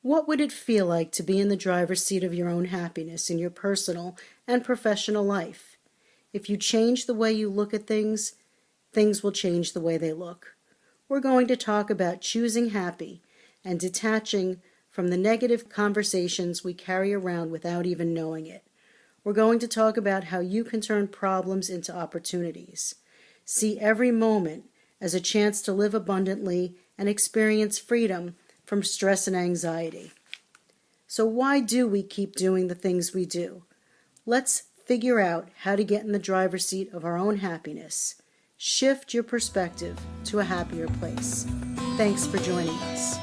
What would it feel like to be in the driver's seat of your own happiness in your personal and professional life? If you change the way you look at things, things will change the way they look. We're going to talk about choosing happy and detaching from the negative conversations we carry around without even knowing it. We're going to talk about how you can turn problems into opportunities. See every moment as a chance to live abundantly and experience freedom from stress and anxiety. So why do we keep doing the things we do? Let's figure out how to get in the driver's seat of our own happiness. Shift your perspective to a happier place. Thanks for joining us.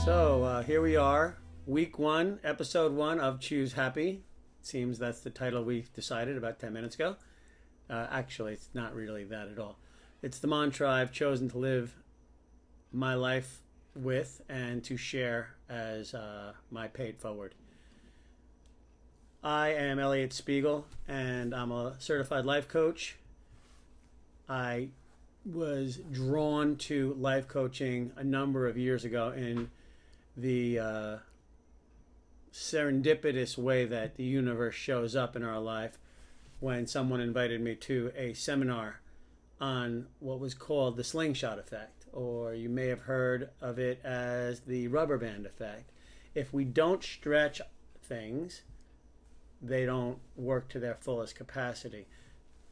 So here we are, week 1, episode 1 of Choose Happy. Seems that's the title we decided about 10 minutes ago. Actually, it's not really that at all. It's the mantra I've chosen to live my life with and to share as my paid forward. I am Eliot Spiegel, and I'm a certified life coach. I was drawn to life coaching a number of years ago in the serendipitous way that the universe shows up in our life when someone invited me to a seminar on what was called the slingshot effect, or you may have heard of it as the rubber band effect. If we don't stretch things, they don't work to their fullest capacity.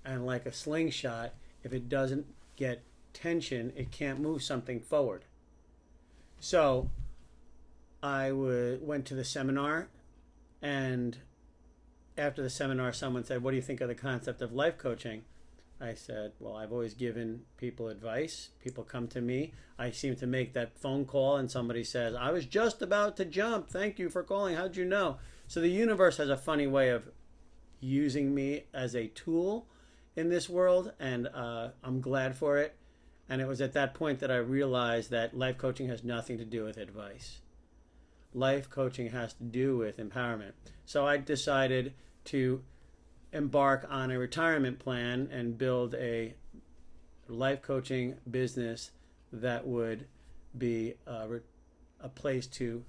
And like a slingshot, if it doesn't get tension, it can't move something forward. So I went to the seminar, and after the seminar, someone said, "What do you think of the concept of life coaching?" I said, well, I've always given people advice. People come to me. I seem to make that phone call and somebody says, "I was just about to jump. Thank you for calling. How'd you know?" So the universe has a funny way of using me as a tool in this world, and I'm glad for it. And it was at that point that I realized that life coaching has nothing to do with advice. Life coaching has to do with empowerment. So I decided to embark on a retirement plan and build a life coaching business that would be a place to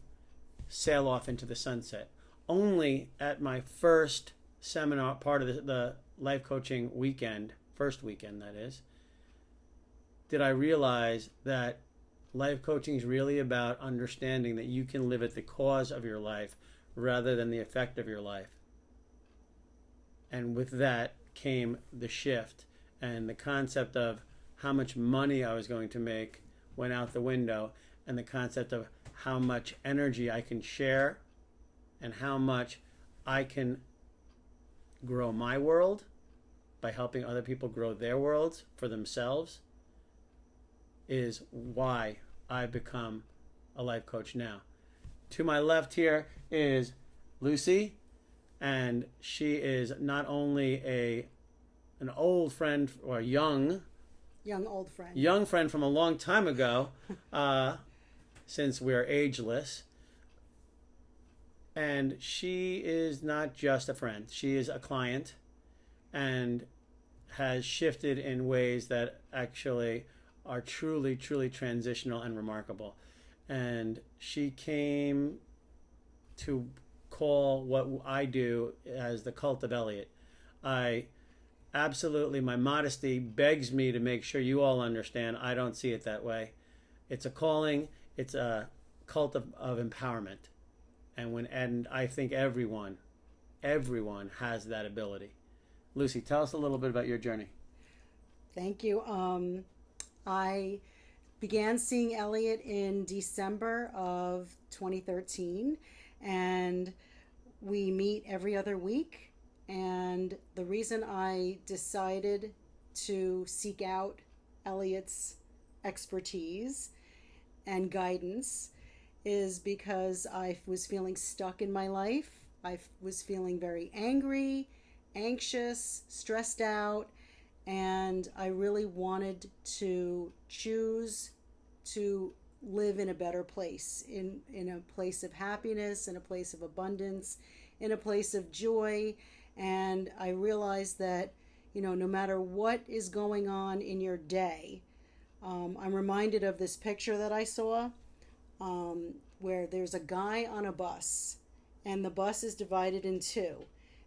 sail off into the sunset. Only at my first seminar, part of the life coaching weekend, first weekend that is, did I realize that life coaching is really about understanding that you can live at the cause of your life rather than the effect of your life. And with that came the shift, and the concept of how much money I was going to make went out the window, and the concept of how much energy I can share and how much I can grow my world by helping other people grow their worlds for themselves is why I've become a life coach now. To my left here is Lucy. And she is not only an old friend, or a young friend from a long time ago, since we're ageless. And she is not just a friend. She is a client and has shifted in ways that actually are truly, truly transitional and remarkable. And she came to call what I do as the cult of Eliot. My modesty begs me to make sure you all understand I don't see it that way. It's a calling, it's a cult of empowerment. And I think everyone has that ability. Lucy, tell us a little bit about your journey. Thank you. I began seeing Eliot in December of 2013, and we meet every other week. And the reason I decided to seek out Eliot's expertise and guidance is because I was feeling stuck in my life. I was feeling very angry, anxious, stressed out, and I really wanted to choose to live in a better place, in a place of happiness, in a place of abundance, in a place of joy. And I realized that, no matter what is going on in your day, I'm reminded of this picture that I saw where there's a guy on a bus, and the bus is divided in two.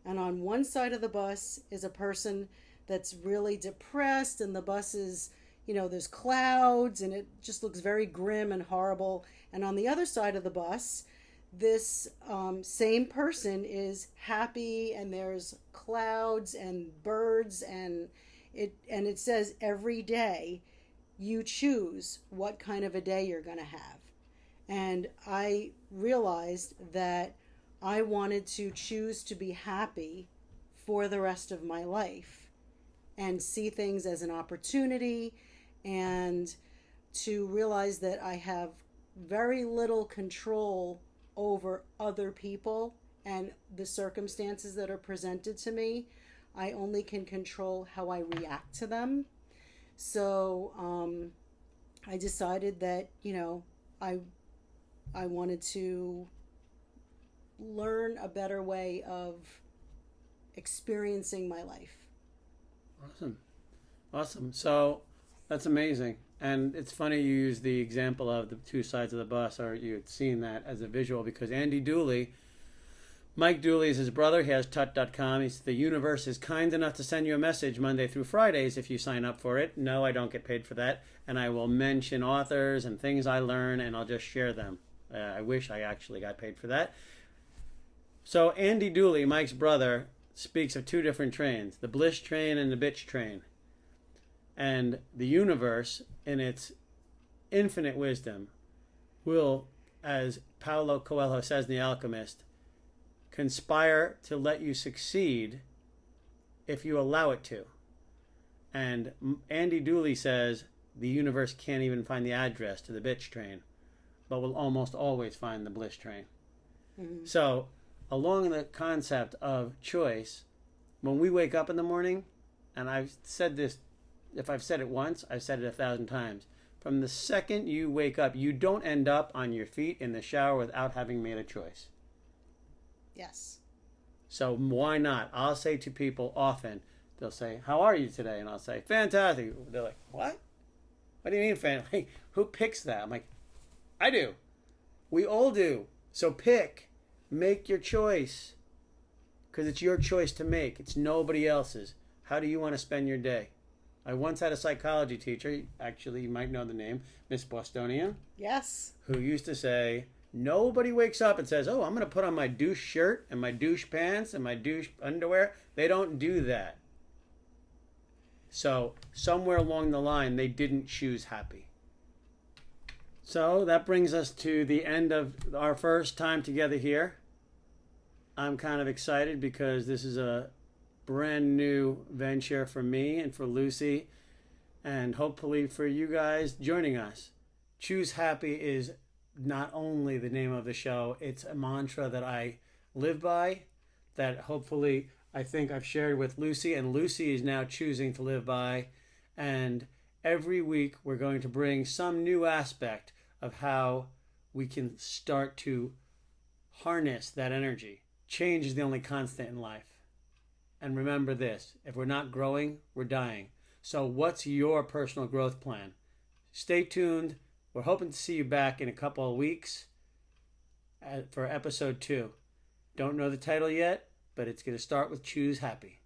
And on one side of the bus is a person that's really depressed, and the bus is, there's clouds, and it just looks very grim and horrible. And on the other side of the bus, this same person is happy, and there's clouds and birds, and it says every day you choose what kind of a day you're going to have. And I realized that I wanted to choose to be happy for the rest of my life and see things as an opportunity, and to realize that I have very little control over other people and the circumstances that are presented to me. I only can control how I react to them. So I decided that, I wanted to learn a better way of experiencing my life. Awesome. So that's amazing. And it's funny you use the example of the two sides of the bus, or you had seen that as a visual, because Andy Dooley, Mike Dooley is his brother. He has tut.com. He's the universe is kind enough to send you a message Monday through Fridays if you sign up for it. No, I don't get paid for that. And I will mention authors and things I learn, and I'll just share them. I wish I actually got paid for that. So Andy Dooley, Mike's brother, speaks of two different trains, the bliss train and the bitch train. And the universe, in its infinite wisdom, will, as Paulo Coelho says in The Alchemist, conspire to let you succeed if you allow it to. And Andy Dooley says the universe can't even find the address to the bitch train, but will almost always find the bliss train. Mm-hmm. So, along the concept of choice, when we wake up in the morning, and I've said this, if I've said it once, I've said it 1,000 times. From the second you wake up, you don't end up on your feet in the shower without having made a choice. Yes. So why not? I'll say to people often, they'll say, "How are you today?" And I'll say, "Fantastic." They're like, "What? What do you mean, fantastic? Who picks that?" I'm like, "I do. We all do. So pick. Make your choice. Because it's your choice to make. It's nobody else's. How do you want to spend your day?" I once had a psychology teacher, actually you might know the name, Miss Bostonian. Yes. Who used to say, nobody wakes up and says, "Oh, I'm going to put on my douche shirt and my douche pants and my douche underwear." They don't do that. So somewhere along the line, they didn't choose happy. So that brings us to the end of our first time together here. I'm kind of excited because this is a brand new venture for me and for Lucy, and hopefully for you guys joining us. Choose Happy is not only the name of the show, it's a mantra that I live by, that hopefully I think I've shared with Lucy, and Lucy is now choosing to live by. And every week we're going to bring some new aspect of how we can start to harness that energy. Change is the only constant in life. And remember this, if we're not growing, we're dying. So what's your personal growth plan? Stay tuned. We're hoping to see you back in a couple of weeks for episode 2. Don't know the title yet, but it's going to start with Choose Happy.